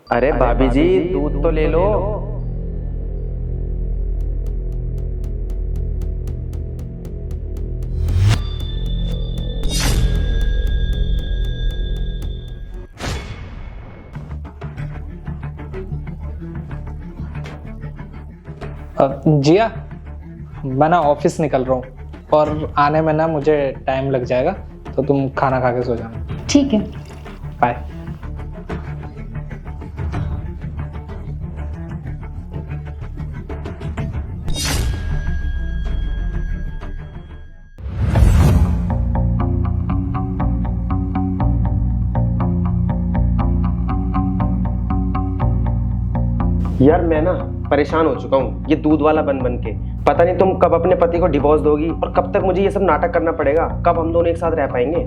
अरे भाभी जी, दूध तो ले लो। जिया, मैं ना ऑफिस निकल रहा हूँ और आने में ना मुझे टाइम लग जाएगा, तो तुम खाना खा के सो जाना। ठीक है। बाय। यार मैं ना परेशान हो चुका हूँ ये दूध वाला बन बन के। पता नहीं तुम कब अपने पति को डिवोर्स दोगी और कब तक मुझे ये सब नाटक करना पड़ेगा, कब हम दोनों एक साथ रह पाएंगे।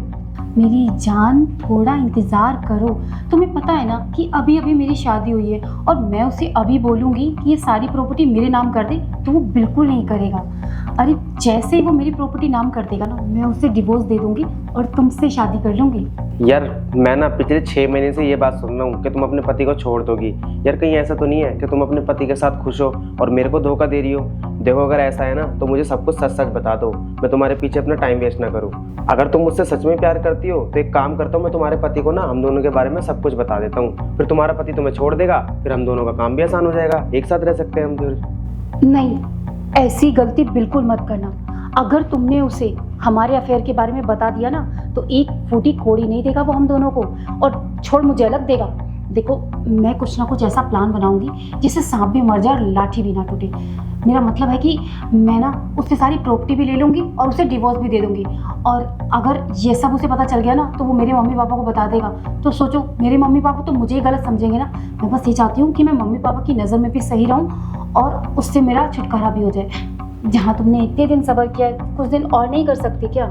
मेरी जान, थोड़ा इंतजार करो। तुम्हें पता है ना कि अभी अभी मेरी शादी हुई है और मैं उसे अभी बोलूंगी कि ये सारी प्रॉपर्टी मेरे नाम कर दे तो वो बिल्कुल नहीं करेगा। अरे जैसे ही वो मेरी प्रॉपर्टी नाम कर देगा ना, मैं उसे डिवोर्स दे दूंगी और तुमसे शादी कर लूंगी। यार मैं ना पिछले 6 महीने से ये बात सुन रहा हूँ कि तुम अपने पति को छोड़ दोगी। यार कहीं ऐसा तो नहीं है कि तुम अपने पति के साथ खुश हो और मेरे को धोखा दे रही हो। देखो अगर ऐसा है ना तो मुझे सब कुछ सच सच बता दो, मैं तुम्हारे पीछे अपना टाइम वेस्ट ना करूँ। अगर तुम मुझसे सच में प्यार करती हो तो एक काम करता हूँ, मैं तुम्हारे पति को ना हम दोनों के बारे में सब कुछ बता देता हूँ, फिर तुम्हारा पति तुम्हें छोड़ देगा, फिर हम दोनों का काम भी आसान हो जाएगा, एक साथ रह सकते हैं हम फिर। नहीं, ऐसी गलती बिल्कुल मत करना। अगर तुमने उसे हमारे अफेयर के बारे में बता दिया ना तो एक फूटी कोड़ी नहीं देगा वो हम दोनों को, और छोड़ मुझे अलग देगा। देखो मैं कुछ ना कुछ ऐसा प्लान बनाऊंगी जिससे सांप भी मर जाए और लाठी भी ना टूटे। मेरा मतलब है कि मैं ना उससे सारी प्रॉपर्टी भी ले लूंगी और उसे डिवोर्स भी दे दूंगी। और अगर ये सब उसे पता चल गया ना तो वो मेरे मम्मी पापा को बता देगा। तो सोचो, मेरे मम्मी पापा तो मुझे ही गलत समझेंगे ना। मैं बस ये चाहती हूँ कि मैं मम्मी पापा की नज़र में भी सही रहूँ और उससे मेरा छुटकारा भी हो जाए। जहाँ तुमने इतने दिन सब्र किया है, कुछ दिन और नहीं कर सकती क्या?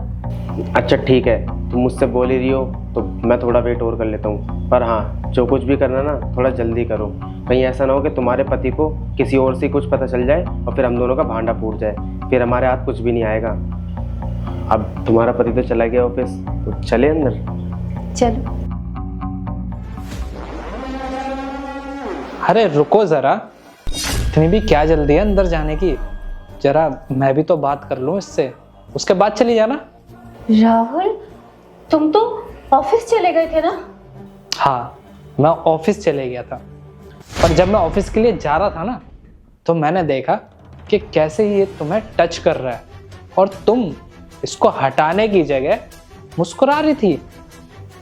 अच्छा ठीक है, तुम मुझसे बोल ही रही हो तो मैं थोड़ा वेट और कर लेता हूँ, पर हाँ जो कुछ भी करना ना थोड़ा जल्दी करो। कहीं ऐसा ना हो कि तुम्हारे पति को किसी और से कुछ पता चल जाए और फिर हम दोनों का भांडा फूट जाए, फिर हमारे हाथ कुछ भी नहीं आएगा। अब तुम्हारा पति तो चला गया ऑफिस, तो चले अंदर। चलो। अरे रुको जरा, इतनी भी क्या जल्दी है अंदर जाने की? जरा मैं भी तो बात कर लूँ इससे, उसके बाद चली जाना। राहुल, तुम तो ऑफिस चले गए थे ना? हाँ, मैं ऑफिस चले गया था, पर जब मैं ऑफिस के लिए जा रहा था ना तो मैंने देखा कि कैसे ये तुम्हें टच कर रहा है और तुम इसको हटाने की जगह मुस्कुरा रही थी।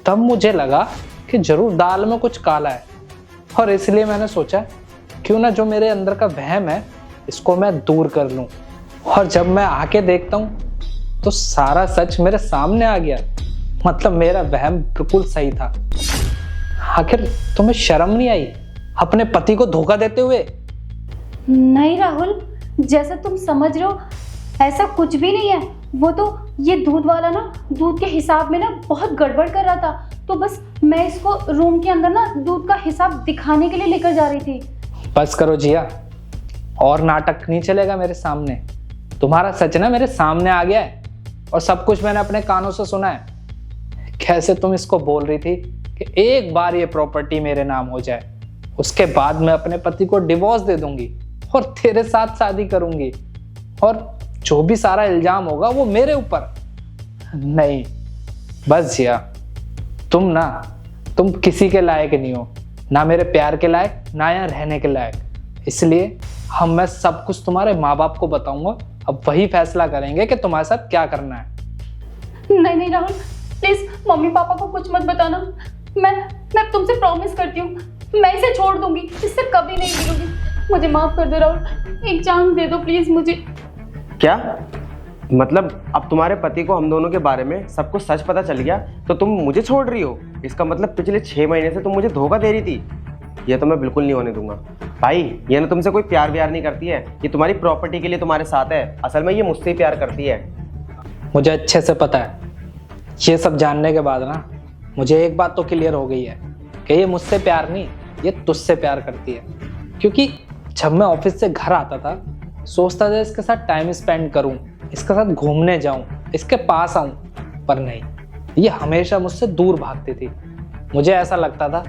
तब मुझे लगा कि जरूर दाल में कुछ काला है, और इसलिए मैंने सोचा क्यों ना जो मेरे अंदर का वहम है इसको मैं दूर कर लूं। और जब मैं आके देखता हूं तो सारा सच मेरे सामने आ गया। मतलब मेरा वहम बिल्कुल सही था। आखिर तुम्हें शर्म नहीं आई अपने पति को धोखा देते हुए? नहीं राहुल, जैसा तुम समझ रहे हो ऐसा कुछ भी नहीं है। वो तो ये दूध वाला ना दूध के हिसाब में ना बहुत गड़बड़ कर रहा था, तो बस मैं इसको रूम के अंदर ना दूध का हिसाब दिखाने के लिए लेकर जा रही थी। बस करो जिया, और नाटक नहीं चलेगा मेरे सामने। तुम्हारा सच ना मेरे सामने आ गया है और सब कुछ मैंने अपने कानों से सुना है। कैसे तुम इसको बोल रही थी कि एक बार ये प्रॉपर्टी मेरे नाम हो जाए, उसके बाद मैं अपने पति को डिवोर्स दे दूंगी और तेरे साथ शादी करूंगी, और जो भी सारा इल्जाम होगा वो मेरे ऊपर। नहीं, बस जिया, तुम किसी के लायक नहीं हो, ना मेरे प्यार के लायक, ना यहाँ रहने के लायक। इसलिए मैं सब कुछ तुम्हारे माँ बाप को बताऊंगा, अब वही फैसला करेंगे कि तुम्हारे साथ क्या करना है। नहीं नहीं राहुल, प्लीज मम्मी पापा को कुछ मत बताना। मैं तुमसे प्रॉमिस करती हूँ, मैं इसे छोड़ दूंगी, इससे कभी नहीं मिलूंगी। मुझे माफ कर दो राहुल, एक चांस दे दो प्लीज मुझे। क्या मतलब अब तुम्हारे पति को हम दोनों के बारे में सब कुछ सच पता चल गया तो तुम मुझे छोड़ रही हो? इसका मतलब पिछले 6 महीने से तुम मुझे धोखा दे रही थी। ये तो मैं बिल्कुल नहीं होने दूंगा। भाई ये ना तुमसे कोई प्यार व्यार नहीं करती है, ये तुम्हारी प्रॉपर्टी के लिए तुम्हारे साथ है। असल में ये मुझसे ही प्यार करती है। मुझे अच्छे से पता है। ये सब जानने के बाद ना मुझे एक बात तो क्लियर हो गई है कि ये मुझसे प्यार नहीं, ये तुझसे प्यार करती है। क्योंकि जब मैं ऑफिस से घर आता था सोचता था इसके साथ टाइम स्पेंड करूं, इसके साथ घूमने जाऊं, इसके पास आऊं, पर नहीं, ये हमेशा मुझसे दूर भागती थी। मुझे ऐसा लगता था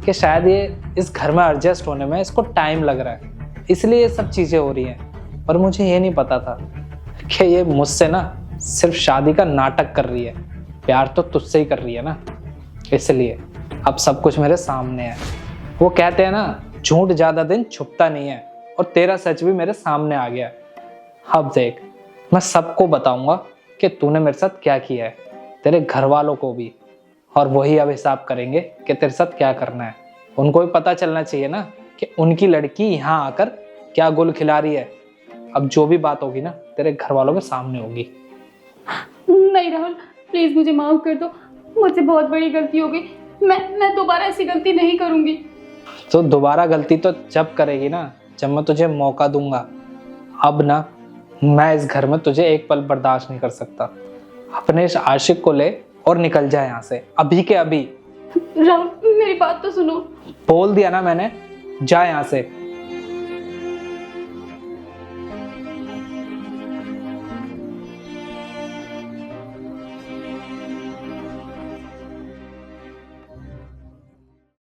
कि कि शायद ये इस घर में एडजस्ट होने में इसको टाइम लग रहा है, इसलिए ये सब चीज़ें हो रही हैं। पर मुझे ये नहीं पता था कि ये मुझसे ना सिर्फ शादी का नाटक कर रही है, प्यार तो तुझसे ही कर रही है ना। इसलिए अब सब कुछ मेरे सामने है। वो कहते हैं ना, झूठ ज़्यादा दिन छुपता नहीं है, और तेरा सच भी मेरे सामने आ गया। अब देख, मैं सबको बताऊंगा कि तूने मेरे साथ क्या किया है, तेरे घर वालों को भी, और वही अब हिसाब करेंगे कि तेरे साथ क्या करना है। उनको भी पता चलना चाहिए ना कि उनकी लड़की यहाँ आकर क्या गुल खिला रही है। अब जो भी बात होगी ना तेरे घर वालों के सामने होगी। नहीं राहुल, प्लीज मुझे माफ कर दो, मुझसे बहुत बड़ी गलती हो गई। मैं दोबारा ऐसी गलती नहीं करूंगी। तो दोबारा गलती तो जब करेगी ना, जब मैं तुझे मौका दूंगा। अब ना मैं इस घर में तुझे एक पल बर्दाश्त नहीं कर सकता। अपने इस आशिक को ले और निकल जा यहाँ से, अभी के अभी। राहुल मेरी बात तो सुनो। बोल दिया ना मैंने, जा यहाँ से।